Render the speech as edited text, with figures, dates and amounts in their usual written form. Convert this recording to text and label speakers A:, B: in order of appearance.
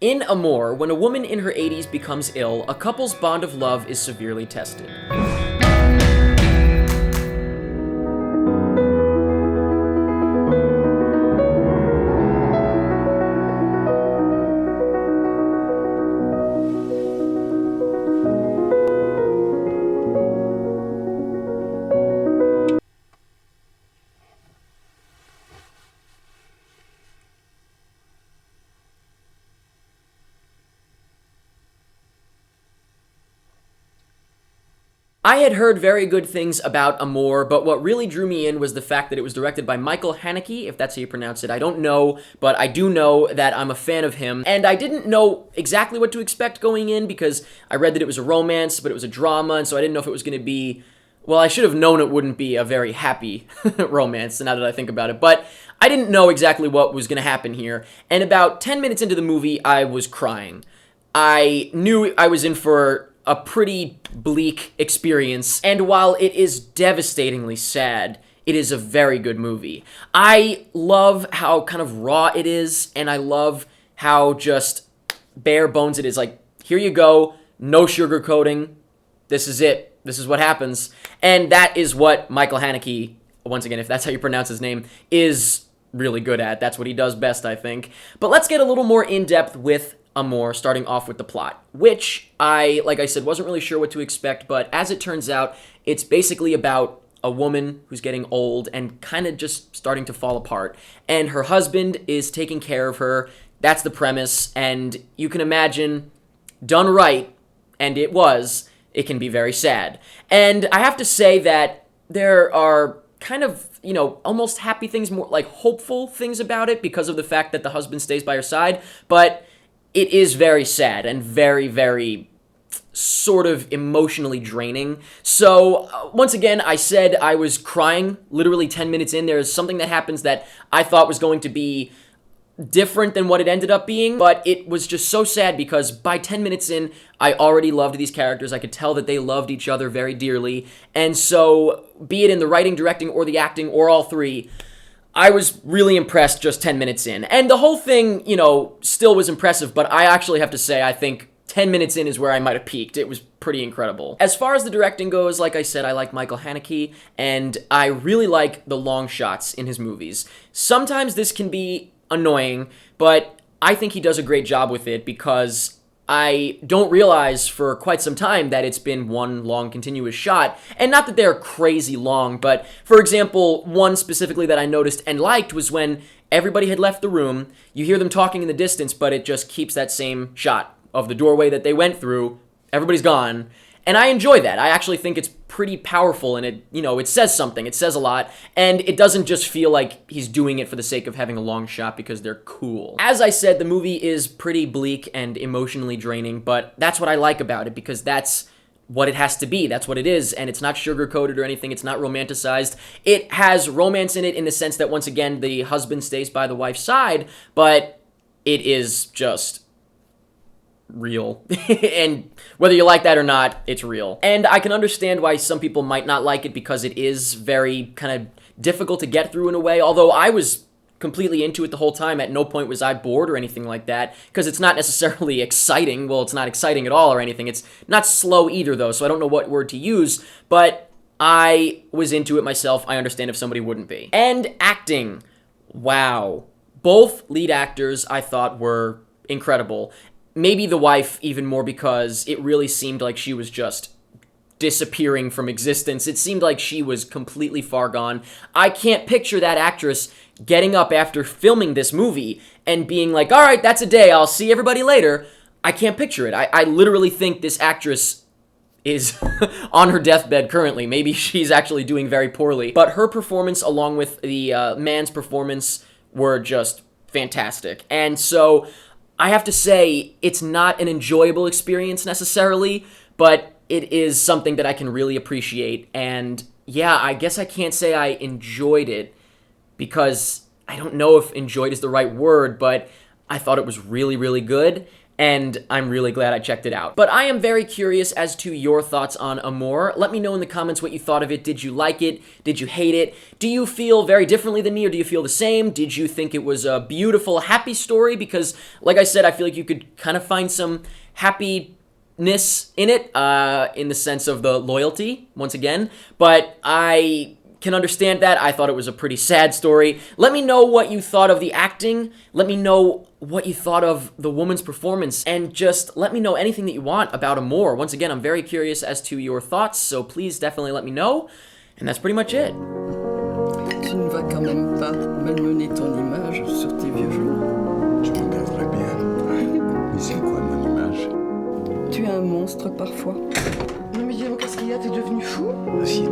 A: In Amour, when a woman in her 80s becomes ill, a couple's bond of love is severely tested. I had heard very good things about Amour, but what really drew me in was the fact that it was directed by Michael Haneke, if that's how you pronounce it. I don't know, but I do know that I'm a fan of him. And I didn't know exactly what to expect going in because I read that it was a romance, but it was a drama, and so I didn't know if it was going to be... Well, I should have known it wouldn't be a very happy romance, now that I think about it. But I didn't know exactly what was going to happen here. And about 10 minutes into the movie, I was crying. I knew I was in for a pretty bleak experience, and while it is devastatingly sad, it is a very good movie. I love how kind of raw it is, and I love how just bare bones it is. Like, here you go, no sugarcoating, this is it, this is what happens, and that is what Michael Haneke, once again, if that's how you pronounce his name, is really good at. That's what he does best, I think. But let's get a little more in-depth with Amour, starting off with the plot, which I, like I said, wasn't really sure what to expect, but as it turns out, it's basically about a woman who's getting old and kind of just starting to fall apart, and her husband is taking care of her. That's the premise, and you can imagine, done right, and it can be very sad. And I have to say that there are kind of, almost happy things, more like hopeful things about it because of the fact that the husband stays by her side, but it is very sad and very, very sort of emotionally draining. So, once again, I said I was crying literally 10 minutes in. There's something that happens that I thought was going to be different than what it ended up being, but it was just so sad because by 10 minutes in, I already loved these characters. I could tell that they loved each other very dearly. And so, be it in the writing, directing, or the acting, or all three, I was really impressed just 10 minutes in. And the whole thing, still was impressive, but I actually have to say I think 10 minutes in is where I might have peaked. It was pretty incredible. As far as the directing goes, like I said, I like Michael Haneke, and I really like the long shots in his movies. Sometimes this can be annoying, but I think he does a great job with it because I don't realize for quite some time that it's been one long continuous shot. And not that they're crazy long, but for example, one specifically that I noticed and liked was when everybody had left the room, you hear them talking in the distance, but it just keeps that same shot of the doorway that they went through. Everybody's gone. And I enjoy that. I actually think it's pretty powerful, and it says something. It says a lot, and it doesn't just feel like he's doing it for the sake of having a long shot because they're cool. As I said, the movie is pretty bleak and emotionally draining, but that's what I like about it because that's what it has to be. That's what it is, and it's not sugar-coated or anything. It's not romanticized. It has romance in it in the sense that, once again, the husband stays by the wife's side, but it is just real. And whether you like that or not, it's real. And I can understand why some people might not like it because it is very kind of difficult to get through in a way, although I was completely into it the whole time. At no point was I bored or anything like that, because it's not necessarily exciting. Well, it's not exciting at all or anything. It's not slow either, though, so I don't know what word to use, but I was into it myself. I understand if somebody wouldn't be. And acting. Wow. Both lead actors, I thought, were incredible. Maybe the wife even more because it really seemed like she was just disappearing from existence. It seemed like she was completely far gone. I can't picture that actress getting up after filming this movie and being like, all right, that's a day, I'll see everybody later. I can't picture it. I literally think this actress is on her deathbed currently. Maybe she's actually doing very poorly. But her performance along with the man's performance were just fantastic. And so I have to say, it's not an enjoyable experience necessarily, but it is something that I can really appreciate. And yeah, I guess I can't say I enjoyed it because I don't know if enjoyed is the right word, but I thought it was really, really good. and I'm really glad I checked it out. But I am very curious as to your thoughts on Amour. Let me know in the comments what you thought of it. Did you like it? Did you hate it? Do you feel very differently than me, or do you feel the same? Did you think it was a beautiful, happy story? Because, like I said, I feel like you could kind of find some happiness in it, in the sense of the loyalty, once again. But I can understand that. I thought it was a pretty sad story. Let me know what you thought of the acting. Let me know what you thought of the woman's performance, and just let me know anything that you want about Amour. Once again, I'm very curious as to your thoughts, so please definitely let me know. And that's pretty much it.
B: Tu ne vas quand même pas malmener ton image sur tes vieux jours.
C: Je regarderai bien. Mais c'est quoi mon image?
B: Tu es un monstre parfois.
D: Non mais dis-moi, qu'est-ce qu'il y a? T'es devenu fou?
C: Si